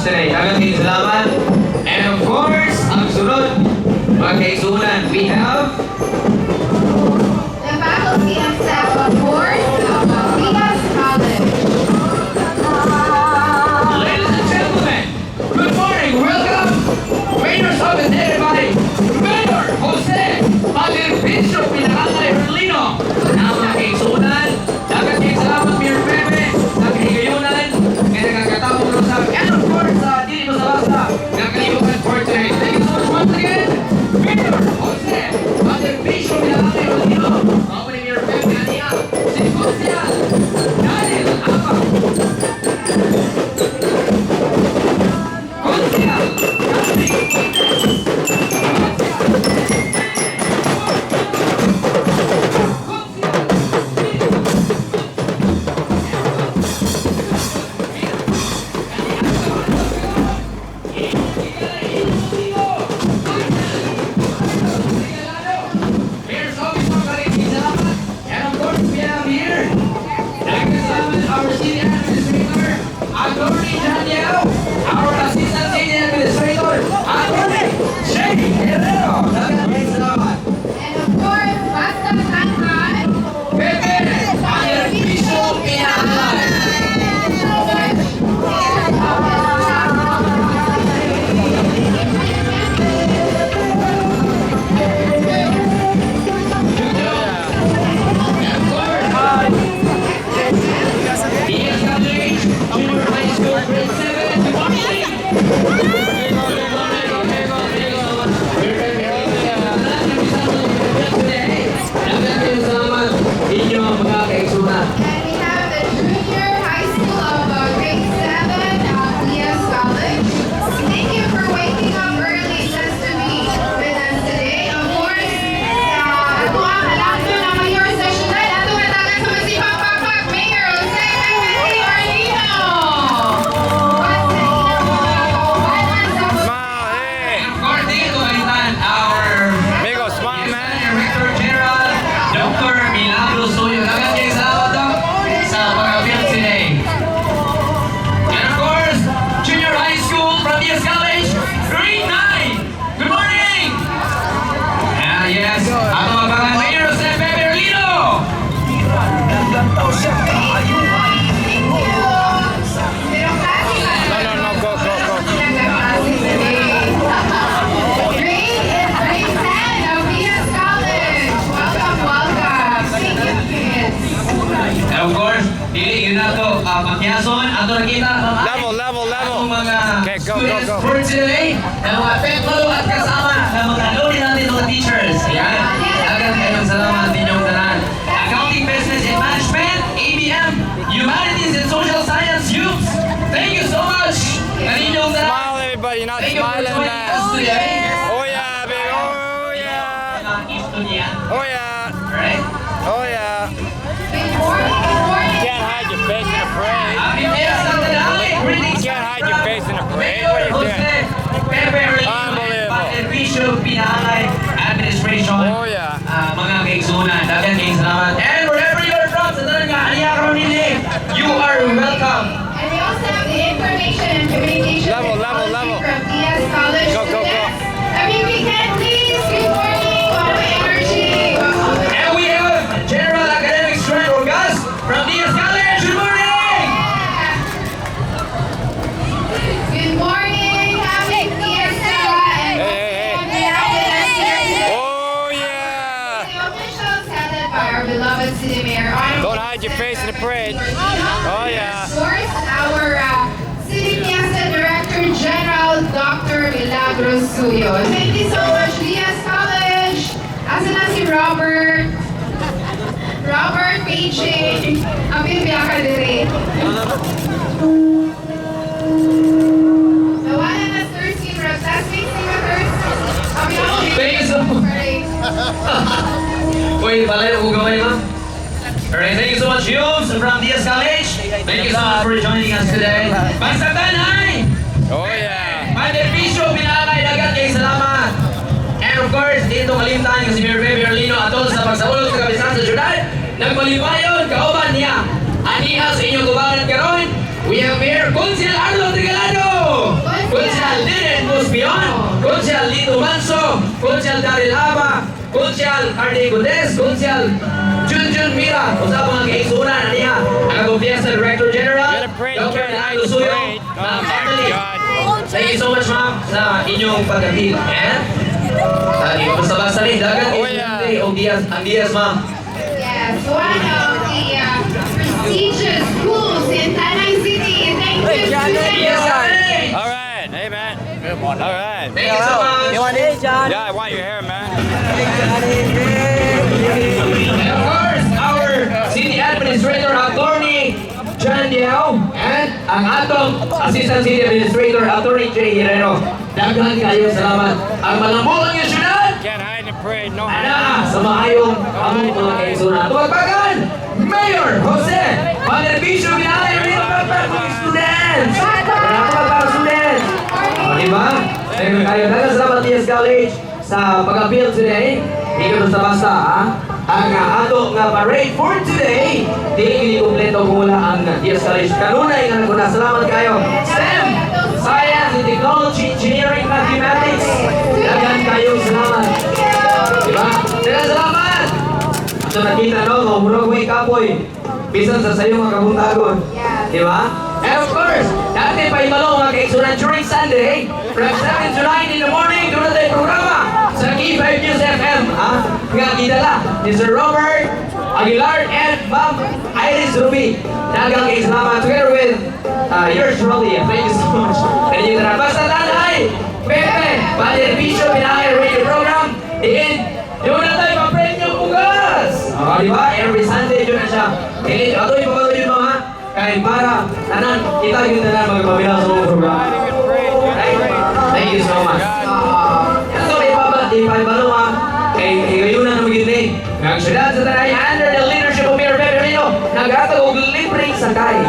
today. Maraming salamat. And of course, ang sunod, mga kaisunan, we have The faculty and staff of board of Vigas College. ladies and gentlemen, good morning, welcome, waiters of the day by Mayor Jose Paglirbisyo Pinakakay Herlino. Ang mga kaisunan, dagat kayo salamat, Mayor Pepe, sa kahigayunan, kaya nagkakatapong ng sa and of course, dili mo sa basta, nakalimutan for today. Thank you so much once again, Mayor Jose Paglirbisyo Pinakakay Herlino. Ako ni Mayor Pepe, Ania, si Jose Daniel Apa. Our senior administrator, Attorney Daniel, our assistant senior administrator, Attorney Shay Herrero. Daghang salamat. And of course, basta tanhan. Pepe, Paglirbisyo Pinakakay. DSWH, Junior High School, Grade 7, good morning. Daghang salamat inyo mga kaigsunan. And we have the junior high school of grade 7 of Vigas College. Thank you for waking up early just to be with us today. Of course, ato ang halakto ng mayor session night. Ato matagal sa masipang papak, Mayor Jose Pepe Orlino. What's the kaubanan sa And of course, dito kaitan our Amigo, smile, man. Director General, Dr. Milagros Suyo. Daghang kayo salamat daw sa pag-appeal today. And of course, Junior High School from DS College, Grade 9. Good morning! Yes, ato mga Mayor Jose Pepe Orlino. No, go. And of course, yun na to, pakyason, ato nakita Level. ang mga Okay, go. students for today, ng mga peklo at kasama ng mga alumni natin, mga teachers. Ayan, daghang kayong salamat ninyong tanan. Accounting, Business and Management, ABM, Humanities and Social Science youths. Thank you so much. Kaninyong tanan. Smile, everybody. You're not Thank you for smiling, joining us man. today. Oh, yeah, baby. Oh, yeah. Mga estudyante. Oh, yeah. Alright? Oh, yeah. Good morning. Can't hide your face in a parade. Happy Mayor Santa Dali. Greetings You can't hide your from face in a parade. Mayor What are you doing? Jose Pepe Orlino, Unbelievable. Paglirbisyo Pinakakay Administration. Oh, yeah. Mga kaigsunan, daghang kayong salamat. And wherever you are from, sa talaga, Ania Caronili, you are welcome. And we also have the information and communication Level. technology from DS College Go. students. Every weekend, please. Good morning. Wow, energy. Wow. And we have General Academic Student Orgas from DS College. Good morning! Good morning. Happy fiesta. And Hey. on behalf of the students, Oh, yeah. the officials headed by our beloved city mayor. Don't hide your face in the parade. Oh, yeah. Of course, our City Fiesta Director General Dr. Milagros Suyo. Thank you so much, DS College. Asa na si Robert? Robert Paging. Ang bibiyaka diri. Nawala na thirsty protesting signatures. Ang bibiyaka Thank you so much. Uy, balay ko gamay ma. Alright, thank you so much, Yums from DS College. Thank you so much for joining us today. Basta Tanay! Oh, yeah. Paglirbisyo Pinakakay, daghang kayong salamat. And of course, dito kalimtan kasi Mayor Pepe Orlino atol sa pagsaulog sa kabisan sa syudad. Nagpalipayon, kauban niya. Aniha sa inyong gubaran karon. We have Mayor Consil Arlo Trigalado. Konsyal Daryl Aba, Konsyal Arnie Godes, Konsyal Junjun Mira, usap mga kaigsunan niya, ang atong Fiesta Director General, Get a parade, Dr. get a Leonardo Suyo, parade. Oh Ma'am my Emily. God. Thank you so much, ma'am, sa inyong pagdating. And, basta-basta rin, dagat Oh, yeah. ang Diaz, ma'am. Yes, one of the prestigious schools in Tanay City. Thank you, students. Yes, Johnny! All right. Hey, man. All right. Thank you so much. Yeah, I want your hair, man. And of course, our City Administrator, Attorney John Diao, and ang atong Assistant City Administrator, Attorney Jay Herrero. Daghan kayo salamat. Ang malambot ang syudad, Can't hide in the parade. No ana hiding. sa maayong among mga kaigsunan. Tubagbagan, Mayor Jose Panervicio Binay, mga students. Mga students. O, diba? Thank you kayo. Daghan salamat TS College sa pag-appeal today. Hindi ko basta-basta, ha? Ang ato nga parade for today, di kompleto kung wala ang TS College. Kanunay nga naguna. Salamat kayo. STEM, Science and Technology, Engineering, Mathematics. Daghan kayo. Salamat. Diba? Daghan salamat! So nakita no, mahurog may kapoy. Bisan sa sayo mga kabuntagon. Diba? And of course, dati pa ibalo mga kaigsunan during Sunday, from 7 to 9 in the morning, doon natin programa sa Key 5 News FM. Nga gidala ni Sir Robert Aguilar and Ma'am Iris Ruby. Dagang kaigsunan together with yours truly. Thank you so much. Thank you na. Basta tanay, Pepe, Panervicio Binay Radio Program, doon na tayo pa-premium bugas! O, di ba? Every Sunday, doon na siya. Kaya ito yung papatuloy yung mga kahit para tanan, kita yung tanan magpabilang sa mga program. Right? Thank you so much. Ito may ipabalo ha. Kay ngayon na namagin ang syudad sa Tanay under the leadership of Mayor Pepe Rino, naghatag og libreng sakay.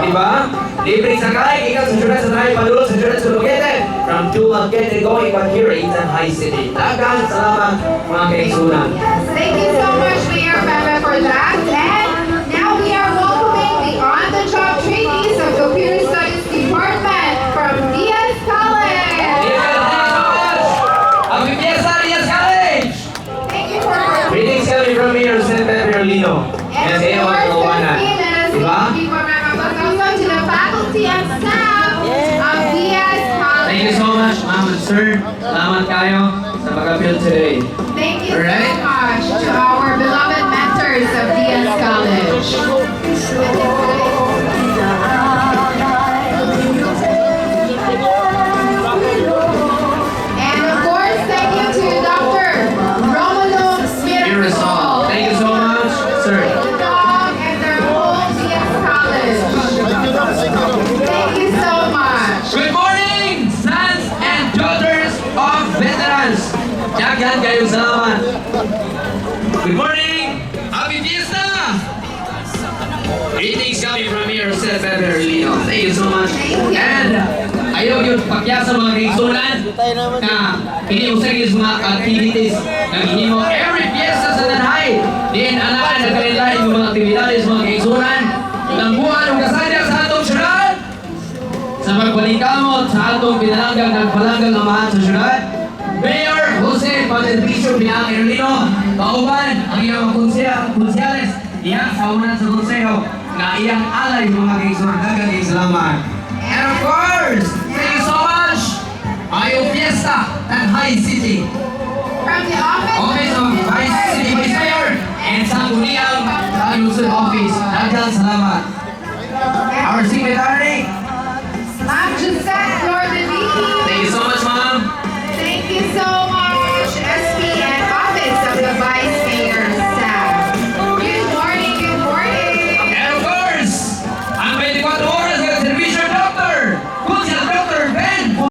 Di ba? Libreng sakay, ikaw sa syudad sa Tanay, padulot sa syudad sa Duguete. From Duguete going back here in High City. Daghang salamat mga kaigsunan. Thank you so much, Mayor Pepe, for that. And now we are welcoming the on-the-job trainees of Computer Studies Department from DS College. Ang Fiesta Diaz College! Thank you for Greetings coming from Mayor San Pepe Lino. and Yan sa iyo mga kawanan. Diba? Diba? Also to the faculty and staff of DS College. Thank you so much, ma'am and sir. Salamat kayo sa pag-appeal today. Thank you Alright. so much to our beloved mentors of DS College. And of course, thank you to Dr. Romulo Mirasol. Thank you so much, sir. Dog and their whole DS College. Thank you so much. Good morning, sons and daughters of veterans. Daghan kayo salamat. Good morning. Happy Fiesta. Greetings coming from here, San Pepe Lino. Thank you so much. And ayaw yung pakyasa mga kaigsunan na iniusag yung mga activities na hinimo every fiesta sa Tanay. Din anaan na kalilain yung mga aktividades mga kaigsunan. Ng buwan ng kasadya sa atong syudad. Sa pagbalikamot sa atong pinalanggang nagpalanggang amahan sa syudad. Mayor Jose Panervicio Binay Erlino, kauban ang iyong konsyales, iyang sa unan sa konseho na iyang alay mga kaigsunan. Daghang kayo salamat. And of course, thank you so much, Ayong Fiesta at High City. From the office. Okay, so Vice City Vice Mayor and sa Guniang Ayusun Office. Daghang salamat. Our Secretary